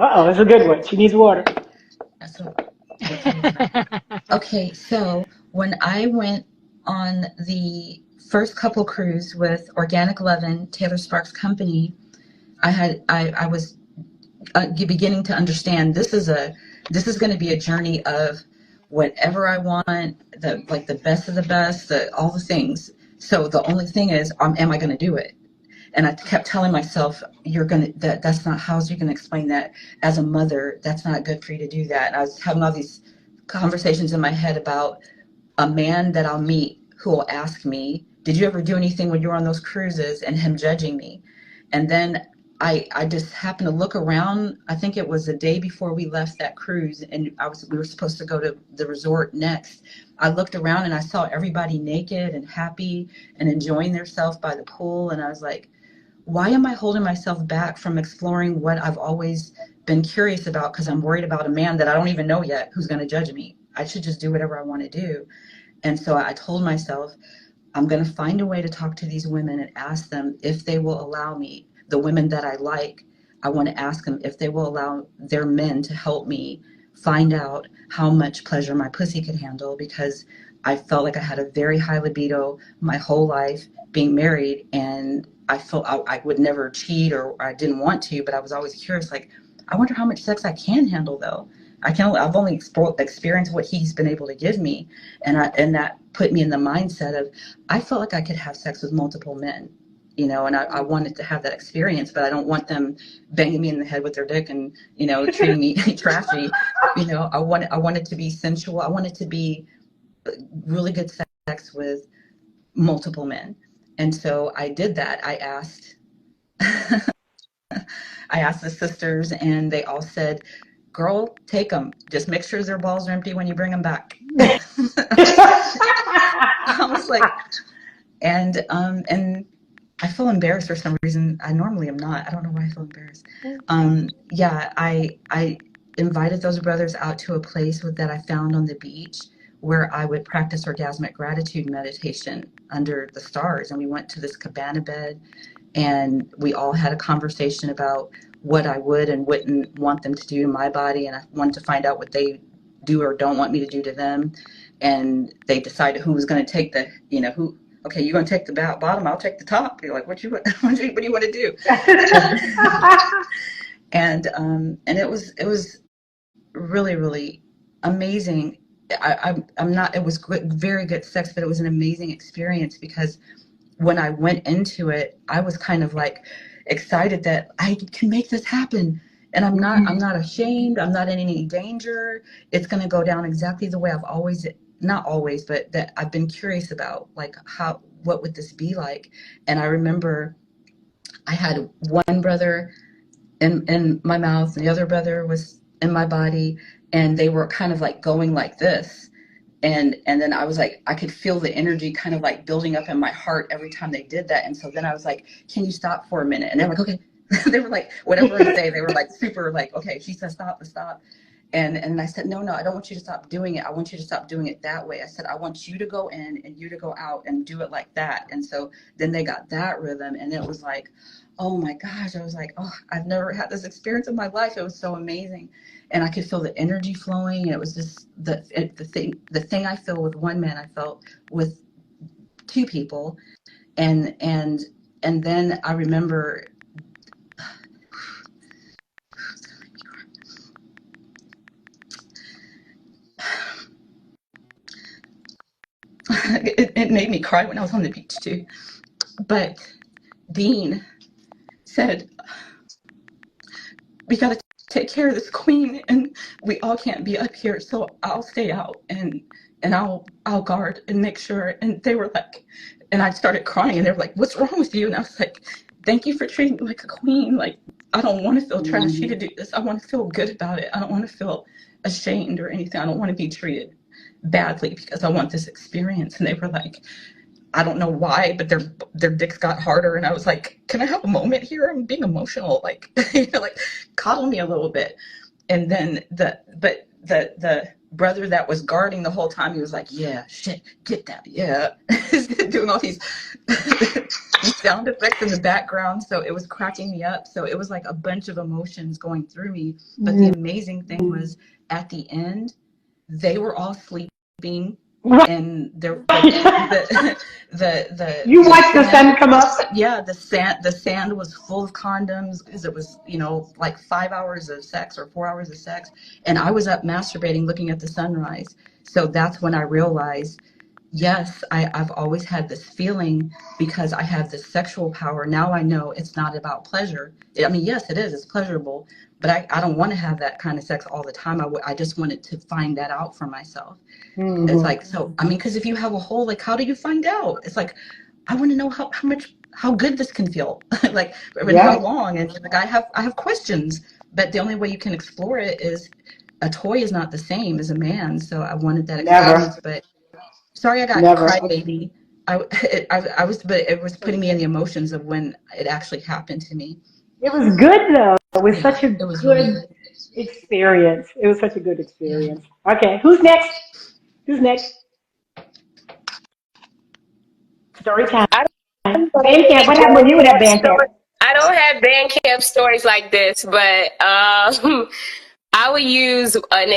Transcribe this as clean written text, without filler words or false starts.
Uh-oh, it's a good one. She needs water. So, okay, so when I went on the first couple cruise with Organic Lovin', Taylor Sparks' company, I was beginning to understand this is going to be a journey of whatever I want, the best of the best, all the things. So the only thing is, am I going to do it? And I kept telling myself, that's not, how's you going to explain that as a mother? That's not good for you to do that. And I was having all these conversations in my head about a man that I'll meet who will ask me, did you ever do anything when you were on those cruises, and him judging me. And then I just happened to look around. I think it was the day before we left that cruise, and we were supposed to go to the resort next. I looked around and I saw everybody naked and happy and enjoying themselves by the pool. And I was like, why am I holding myself back from exploring what I've always been curious about? Because I'm worried about a man that I don't even know yet who's going to judge me. I should just do whatever I want to do. And so I told myself, I'm going to find a way to talk to these women and ask them if they will allow me, the women that I like, I want to ask them if they will allow their men to help me find out how much pleasure my pussy could handle, because I felt like I had a very high libido my whole life being married, and I felt I would never cheat, or I didn't want to, but I was always curious, like, I wonder how much sex I can handle though. I've only experienced what he's been able to give me. And that put me in the mindset of, I felt like I could have sex with multiple men, and I wanted to have that experience, but I don't want them banging me in the head with their dick and, treating me trashy. I wanted to be sensual. I wanted to be really good sex with multiple men. And so I did that. I asked the sisters, and they all said, girl, take them. Just make sure their balls are empty when you bring them back. I was like, and I feel embarrassed for some reason. I normally am not. I don't know why I feel embarrassed. Yeah, I invited those brothers out to a place that I found on the beach where I would practice orgasmic gratitude meditation under the stars. And we went to this cabana bed, and we all had a conversation about what I would and wouldn't want them to do to my body. And I wanted to find out what they do or don't want me to do to them. And they decided who was going to take okay, you're going to take the bottom, I'll take the top. You're like, what do you want to do? And it was really, really amazing. I'm not, it was good, very good sex, but it was an amazing experience, because when I went into it, I was kind of like excited that I can make this happen. And I'm not ashamed. I'm not in any danger. It's going to go down exactly the way I've always, not always, but that I've been curious about, like, what would this be like? And I remember I had one brother in my mouth, and the other brother was in my body, and they were kind of like going like this. And then I was like, I could feel the energy kind of like building up in my heart every time they did that. And so then I was like, can you stop for a minute? And they're like, okay. They were like, whatever I say, they were like super like, okay, she said stop, stop. And I said, no, I don't want you to stop doing it. I want you to stop doing it that way. I said, I want you to go in and you to go out and do it like that. And so then they got that rhythm, and it was like, oh my gosh. I was like, oh, I've never had this experience in my life. It was so amazing. And I could feel the energy flowing. And it was just the thing I feel with one man, I felt with two people. And then I remember it made me cry when I was on the beach too. But Dean said, we got to take care of this queen, and we all can't be up here, so I'll stay out and I'll guard and make sure. And they were like, and I started crying, and they were like, what's wrong with you? And I was like, thank you for treating me like a queen. Like, I don't want to feel trashy to do this. I want to feel good about it. I don't want to feel ashamed or anything. I don't want to be treated badly, because I want this experience. And they were like, I don't know why, but their dicks got harder, and I was like, can I have a moment here? I'm being emotional, like, like, coddle me a little bit. And then the brother that was guarding the whole time, he was like, yeah, shit, get that, yeah. Doing all these sound effects in the background. So it was cracking me up. So it was like a bunch of emotions going through me. But the amazing thing was at the end, they were all sleeping. Right. And the You watched the sun sand, come up. yeah, the sand was full of condoms because it was, you know, like 5 hours of sex or 4 hours of sex, and I was up masturbating looking at the sunrise. So that's when I realized, yes, I've always had this feeling because I have this sexual power. Now I know it's not about pleasure. I mean, yes, it is. It's pleasurable, but I don't want to have that kind of sex all the time. I just wanted to find that out for myself. It's like, so, I mean, because if you have a hole, like, how do you find out? It's like, I want to know how good this can feel, like, and how long. And like, I have questions, but the only way you can explore it is a toy is not the same as a man. So I wanted that experience, but sorry, I got crybaby. I was, but it was putting me in the emotions of when it actually happened to me. It was good though. It was such a It was good really, experience. It was such a good yeah. experience. Okay, who's next? Who's next? Story time. I don't have Band camp. any What happened when you were at band band camp? stories. I don't have band camp stories like this, but I would use an